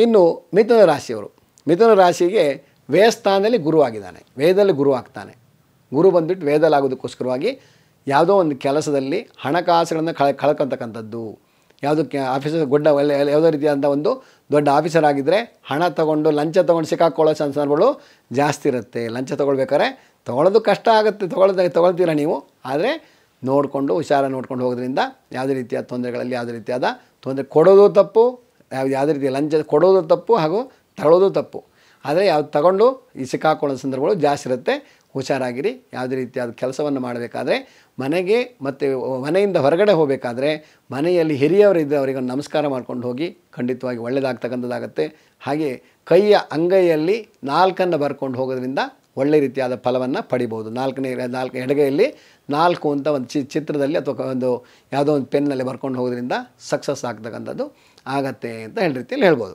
ಇನ್ನು ಮಿಥುನ ರಾಶಿಯವರು, ಮಿಥುನ ರಾಶಿಗೆ ವ್ಯಯಸ್ಥಾನದಲ್ಲಿ ಗುರು ಆಗಿದ್ದಾನೆ, ವೇದದಲ್ಲಿ ಗುರು ಆಗ್ತಾನೆ. ಗುರು ಬಂದುಬಿಟ್ಟು ವೇದದಲ್ಲಿ ಆಗೋದಕ್ಕೋಸ್ಕರವಾಗಿ ಯಾವುದೋ ಒಂದು ಕೆಲಸದಲ್ಲಿ ಹಣಕಾಸುಗಳನ್ನು ಕಳ್ಕೊತಕ್ಕಂಥದ್ದು, ಯಾವುದಕ್ಕೆ ಆಫೀಸರ್ ಗುಡ್ಡ ಯಾವುದೋ ರೀತಿಯಾದಂಥ ಒಂದು ದೊಡ್ಡ ಆಫೀಸರ್ ಆಗಿದ್ದರೆ ಹಣ ತೊಗೊಂಡು ಲಂಚ ತೊಗೊಂಡು ಸಿಕ್ಕಾಕೊಳ್ಳೋ ಸಂದರ್ಭಗಳು ಜಾಸ್ತಿ ಇರುತ್ತೆ. ಲಂಚ ತೊಗೊಳ್ಬೇಕಾದ್ರೆ ತೊಗೊಳ್ಳೋದು ಕಷ್ಟ ಆಗುತ್ತೆ, ತೊಗೊಳ್ತೀರ ನೀವು, ಆದರೆ ನೋಡಿಕೊಂಡು ಹುಷಾರಾಗಿ ನೋಡ್ಕೊಂಡು ಹೋಗೋದ್ರಿಂದ ಯಾವುದೇ ರೀತಿಯ ತೊಂದರೆಗಳಲ್ಲಿ ಯಾವುದೇ ರೀತಿಯಾದ ತೊಂದರೆ ಕೊಡೋದು ತಪ್ಪು, ಯಾವುದೇ ರೀತಿಯ ಲಂಚ ಕೊಡೋದು ತಪ್ಪು ಹಾಗೂ ತಗೊಳ್ಳೋದು ತಪ್ಪು. ಆದರೆ ಯಾವ್ದು ತಗೊಂಡು ಈ ಸಿಕ್ಕಾಕೊಳ್ಳೋ ಸಂದರ್ಭಗಳು ಜಾಸ್ತಿ ಇರುತ್ತೆ. ಹುಷಾರಾಗಿರಿ. ಯಾವುದೇ ರೀತಿಯಾದ ಕೆಲಸವನ್ನು ಮಾಡಬೇಕಾದ್ರೆ ಮನೆಗೆ ಮತ್ತು ಮನೆಯಿಂದ ಹೊರಗಡೆ ಹೋಗಬೇಕಾದ್ರೆ ಮನೆಯಲ್ಲಿ ಹಿರಿಯವರಿದ್ದರೆ ಅವರಿಗೆ ಒಂದು ನಮಸ್ಕಾರ ಮಾಡ್ಕೊಂಡು ಹೋಗಿ, ಖಂಡಿತವಾಗಿ ಒಳ್ಳೆಯದಾಗ್ತಕ್ಕಂಥದ್ದಾಗತ್ತೆ. ಹಾಗೆ ಕೈಯ ಅಂಗೈಯಲ್ಲಿ 4 ಬರ್ಕೊಂಡು ಹೋಗೋದ್ರಿಂದ ಒಳ್ಳೆ ರೀತಿಯಾದ ಫಲವನ್ನು ಪಡಿಬೋದು. 4 ಎಡಗೈಯಲ್ಲಿ 4 ಅಂತ ಒಂದು ಚಿತ್ರದಲ್ಲಿ ಅಥವಾ ಒಂದು ಯಾವುದೋ ಒಂದು ಪೆನ್ನಲ್ಲಿ ಬರ್ಕೊಂಡು ಹೋಗೋದ್ರಿಂದ ಸಕ್ಸಸ್ ಆಗ್ತಕ್ಕಂಥದ್ದು ಆಗತ್ತೆ ಅಂತ ರೀತಿಯಲ್ಲಿ ಹೇಳ್ಬೋದು.